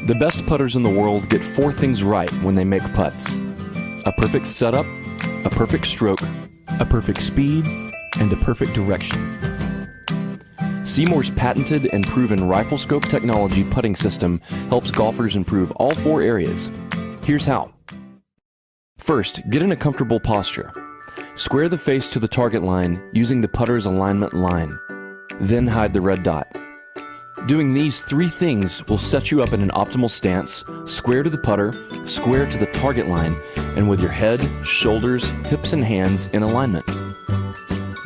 The best putters in the world get 4 things right when they make putts: a perfect setup, a perfect stroke, a perfect speed, and a perfect direction. Seymour's patented and proven rifle scope technology putting system helps golfers improve all 4 areas. Here's how. First, get in a comfortable posture. Square the face to the target line using the putter's alignment line. Then hide the red dot. Doing these 3 things will set you up in an optimal stance, square to the putter, square to the target line, and with your head, shoulders, hips, and hands in alignment.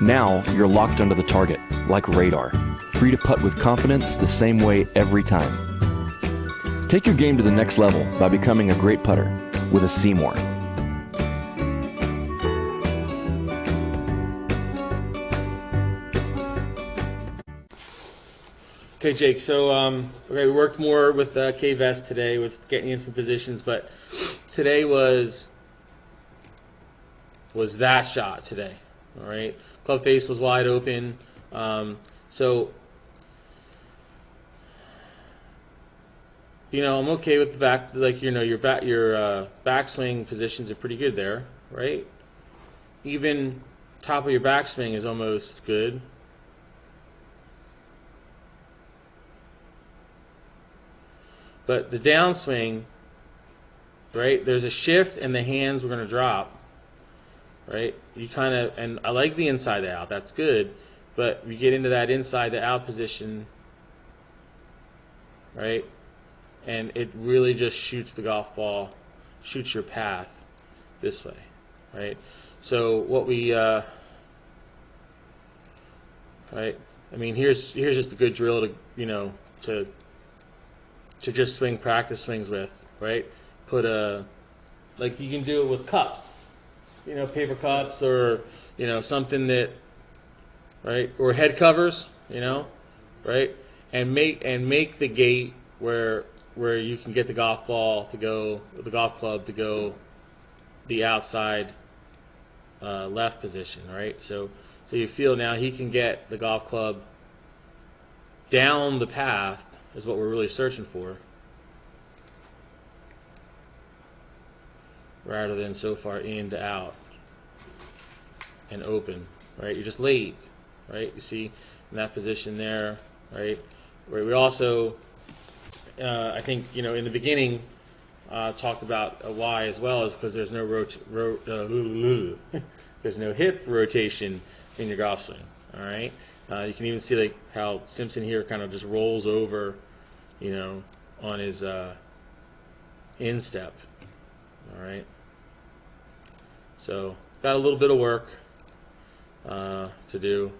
Now you're locked onto the target, like radar, free to putt with confidence the same way every time. Take your game to the next level by becoming a great putter with a Seymour. Okay, Jake, so we worked more with K-Vest today with getting in some positions, but today was that shot today, all right? Club face was wide open, so, you know, I'm okay with the back, like, you know, your backswing positions are pretty good there, right? Even top of your backswing is almost good. But the downswing, right, there's a shift and the hands were going to drop, right? You kind of, and I like the inside to out, that's good, but you get into that inside to out position, right, and it really just shoots the golf ball, shoots your path this way, right? So what we, right, I mean, here's just a good drill to, you know, to just swing practice swings with, right? Put like you can do it with cups, you know, paper cups or, you know, something that, right, or head covers, you know, right? And make the gate where you can get the golf ball to go, the golf club to go the outside left position, right? So you feel now he can get the golf club down the path is what we're really searching for, rather than so far in to out and open, right? You're just late, right? You see in that position there, right? Where we also, I think, you know, in the beginning talked about why as well is because there's no there's no hip rotation in your golf swing, all right? You can even see like how Simpson here kind of just rolls over, you know, on his instep. All right. So got a little bit of work to do.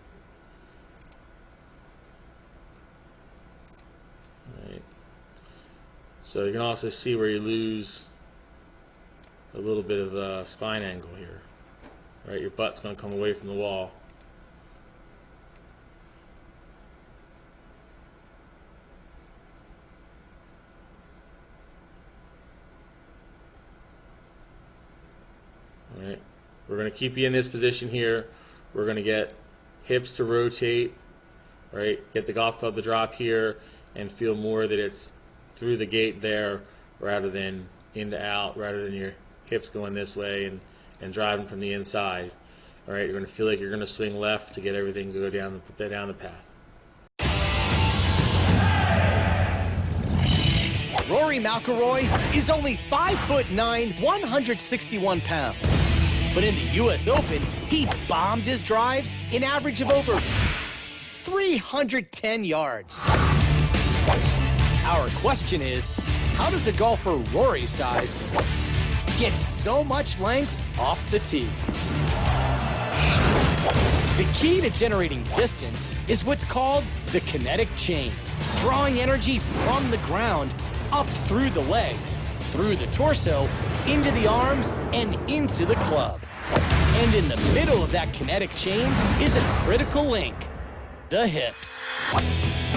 All right. So you can also see where you lose a little bit of spine angle here. Right, your butt's going to come away from the wall. Alright, we're going to keep you in this position here. We're going to get hips to rotate, right? Get the golf club to drop here and feel more that it's through the gate there rather than into out, rather than your hips going this way and driving from the inside. Alright, you're going to feel like you're going to swing left to get everything to go down the path. Rory McIlroy is only 5'9", 161 pounds. But in the U.S. Open, he bombed his drives an average of over 310 yards. Our question is, how does a golfer Rory's size get so much length off the tee? The key to generating distance is what's called the kinetic chain, drawing energy from the ground up through the legs, through the torso, into the arms, and into the club. And in the middle of that kinetic chain is a critical link, the hips.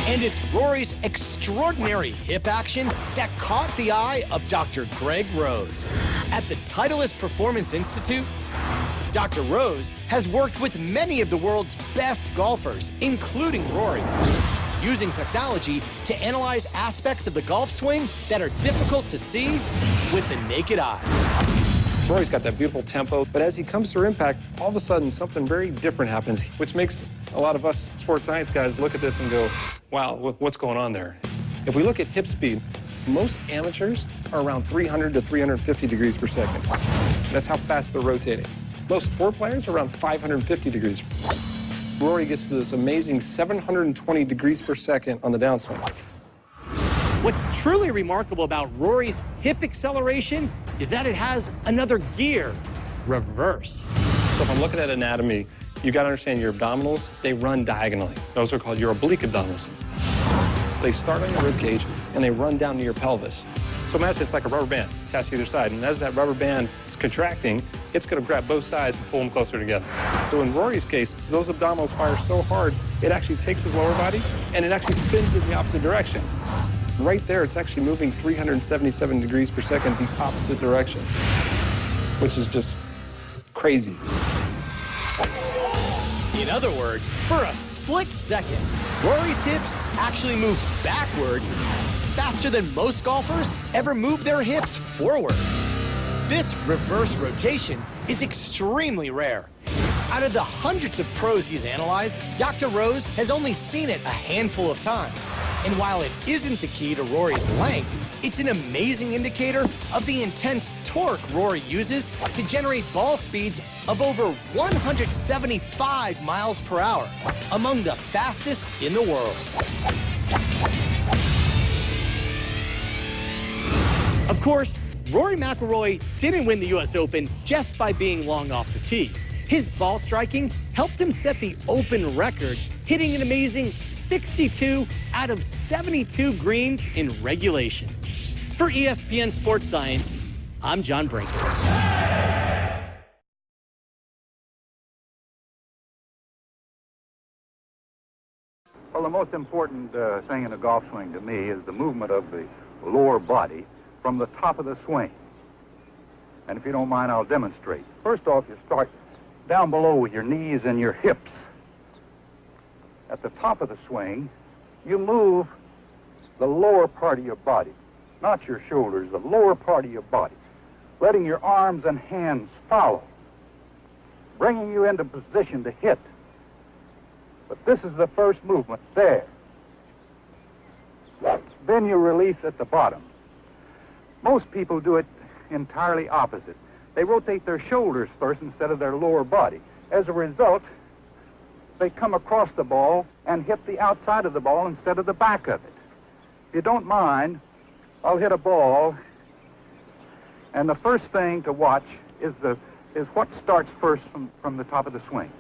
And it's Rory's extraordinary hip action that caught the eye of Dr. Greg Rose. At the Titleist Performance Institute, Dr. Rose has worked with many of the world's best golfers, including Rory. using technology to analyze aspects of the golf swing that are difficult to see with the naked eye. Rory's got that beautiful tempo, but as he comes through impact, all of a sudden something very different happens, which makes a lot of us sports science guys look at this and go, wow, what's going on there? If we look at hip speed, most amateurs are around 300 to 350 degrees per second. That's how fast they're rotating. Most tour players are around 550 degrees. Rory gets to this amazing 720 degrees per second on the downswing. What's truly remarkable about Rory's hip acceleration is that it has another gear, reverse. So if I'm looking at anatomy, you got to understand your abdominals, they run diagonally. Those are called your oblique abdominals. They start on your rib cage and they run down to your pelvis. So imagine it's like a rubber band attached to either side, and as that rubber band is contracting, it's going to grab both sides and pull them closer together. So in Rory's case, those abdominals fire so hard, it actually takes his lower body and it actually spins in the opposite direction. Right there, it's actually moving 377 degrees per second the opposite direction, which is just crazy. In other words, for a split second, Rory's hips actually move backward faster than most golfers ever move their hips forward. This reverse rotation is extremely rare. Out of the hundreds of pros he's analyzed, Dr. Rose has only seen it a handful of times. And while it isn't the key to Rory's length, it's an amazing indicator of the intense torque Rory uses to generate ball speeds of over 175 miles per hour, among the fastest in the world. Of course, Rory McIlroy didn't win the U.S. Open just by being long off the tee. His ball striking helped him set the Open record, hitting an amazing 62 out of 72 greens in regulation. For ESPN Sports Science, I'm John Brinkus. Well, the most important thing in a golf swing to me is the movement of the lower body from the top of the swing. And if you don't mind, I'll demonstrate. First off, you start down below with your knees and your hips. At the top of the swing, you move the lower part of your body, not your shoulders, the lower part of your body, letting your arms and hands follow, bringing you into position to hit. But this is the first movement there. Then you release at the bottom. Most people do it entirely opposite. They rotate their shoulders first instead of their lower body. As a result, they come across the ball and hit the outside of the ball instead of the back of it. If you don't mind, I'll hit a ball, and the first thing to watch is what starts first from the top of the swing.